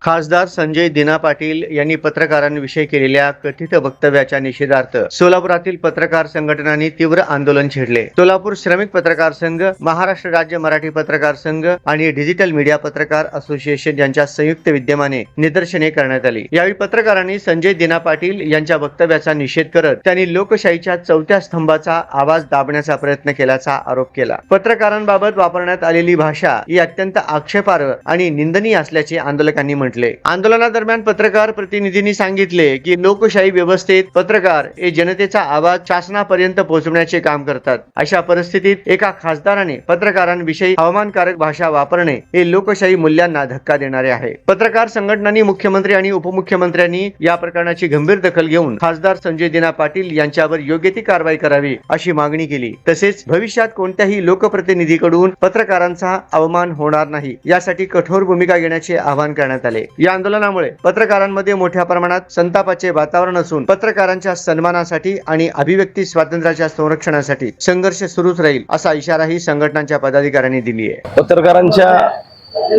खासदार संजय दिना पाटील यांनी पत्रकारांविषयी केलेल्या कथित वक्तव्याच्या निषेधार्थ सोलापुरातील पत्रकार संघटनांनी तीव्र आंदोलन छेडले। सोलापूर श्रमिक पत्रकार संघ, महाराष्ट्र राज्य मराठी पत्रकार संघ आणि डिजिटल मीडिया पत्रकार असोसिएशन यांच्या संयुक्त विद्यमाने निदर्शने करण्यात आली। यावेळी पत्रकारांनी संजय दिना पाटील यांच्या वक्तव्याचा निषेध करत त्यांनी लोकशाहीच्या चौथ्या स्तंभाचा आवाज दाबण्याचा प्रयत्न केल्याचा आरोप केला। पत्रकारांबाबत वापरण्यात आलेली भाषा ही अत्यंत आक्षेपार्ह आणि निंदनीय असल्याचे आंदोलकांनी म्हटले। आंदोलनादरम्यान पत्रकार प्रतिनिधींनी सांगितले की लोकशाही व्यवस्थेत पत्रकार हे जनतेचा आवाज शासनापर्यंत पोहोचवण्याचे काम करतात। अशा परिस्थितीत एका खासदाराने पत्रकारांविषयी अवमानकारक भाषा वापरणे हे लोकशाही मूल्यांना धक्का देणारे आहे। पत्रकार संघटनांनी मुख्यमंत्री आणि उपमुख्यमंत्र्यांनी या प्रकरणाची गंभीर दखल घेऊन खासदार संजय दिना पाटील यांच्यावर योग्य ती कारवाई करावी अशी मागणी केली। तसेच भविष्यात कोणत्याही लोकप्रतिनिधीकडून पत्रकारांचा अवमान होणार नाही यासाठी कठोर भूमिका घेण्याचे आवाहन करण्यात आले। या आंदोलनामुळे पत्रकारांमध्ये मोठ्या प्रमाणात संतापाचे वातावरण असून पत्रकारांच्या सन्मानासाठी आणि अभिव्यक्ती स्वातंत्र्याच्या संरक्षणासाठी संघर्ष सुरूच राहील असा इशाराही संघटनांच्या पदाधिकाऱ्यांनी दिली आहे। पत्रकारांच्या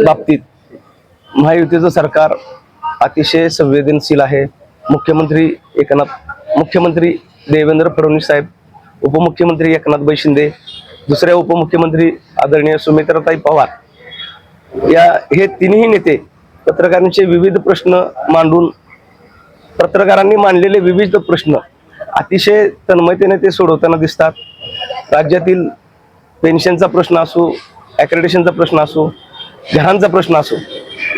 बाबतीत महायुतीचं सरकार अतिशय संवेदनशील आहे। मुख्यमंत्री देवेंद्र फडणवीस साहेब, उपमुख्यमंत्री एकनाथ शिंदे, दुसऱ्या उपमुख्यमंत्री आदरणीय सुमित्राताई पवार हे तिन्ही नेते पत्रकारांचे विविध प्रश्न मांडून पत्रकारांनी मांडलेले विविध प्रश्न अतिशय तन्मयतेने ते सोडवताना दिसतात। राज्यातील पेन्शनचा प्रश्न असो, ॲक्रेडिटेशनचा प्रश्न असो, घरांचा प्रश्न असो,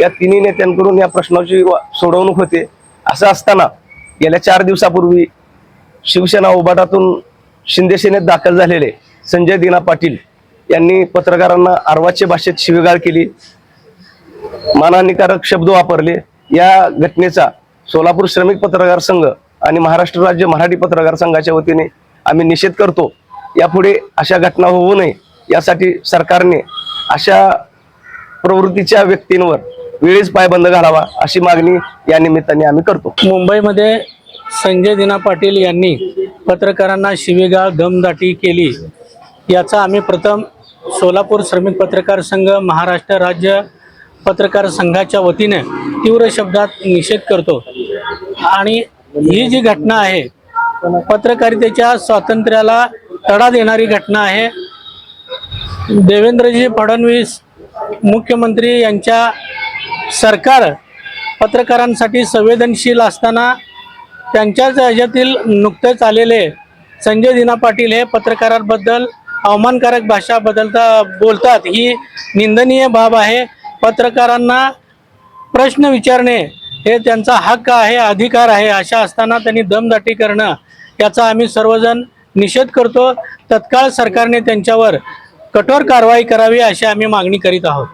या तिन्ही नेत्यांकडून या प्रश्नाची सोडवणूक होते। असं असताना गेल्या 4 दिवसापूर्वी शिवसेना उभाटातून शिंदे सेनेत दाखल झालेले संजय दिना पाटील यांनी पत्रकारांना अर्वाच्य भाषेत शिवीगाळ केली, मानहानिकारक शब्द वापरले। या घटनेचा सोलापूर श्रमिक पत्रकार संघ आणि महाराष्ट्र राज्य मराठी पत्रकार संघाच्या वतीने आम्ही निषेध करतो। यापुढे अशा घटना होऊ नये यासाठी सरकारने अशा प्रवृत्तीच्या व्यक्तींवर वेळीच पायबंद घालावा अशी मागणी या निमित्ताने आम्ही करतो। मुंबईमध्ये संजय दिना पाटील यांनी पत्रकारांना शिवीगाळ दमदाटी केली याचा आम्ही प्रथम सोलापूर श्रमिक पत्रकार संघ, महाराष्ट्र राज्य पत्रकार संघाच्या वतीने तीव्र शब्दात निषेध करतो। आणि ही जी घटना आहे पत्रकारितेच्या स्वातंत्र्याला तडा देणारी घटना आहे। देवेंद्रजी फडणवीस मुख्यमंत्री यांच्या सरकार पत्रकारांसाठी संवेदनशील असताना त्यांच्याच ह्याच्यातील नुकतेच आलेले संजय दिना पाटील हे पत्रकारांबद्दल अवमानकारक भाषा बोलतात, ही निंदनीय बाब आहे। पत्रकारांना प्रश्न विचारणे हे त्यांचा हक्क आहे, अधिकार आहे। अशा असताना त्यांनी दमदाटी करणं याचा आम्ही सर्वजण निषेध करतो। तत्काळ सरकारने त्यांच्यावर कठोर कारवाई करावी अशी आम्ही मागणी करीत आहोत।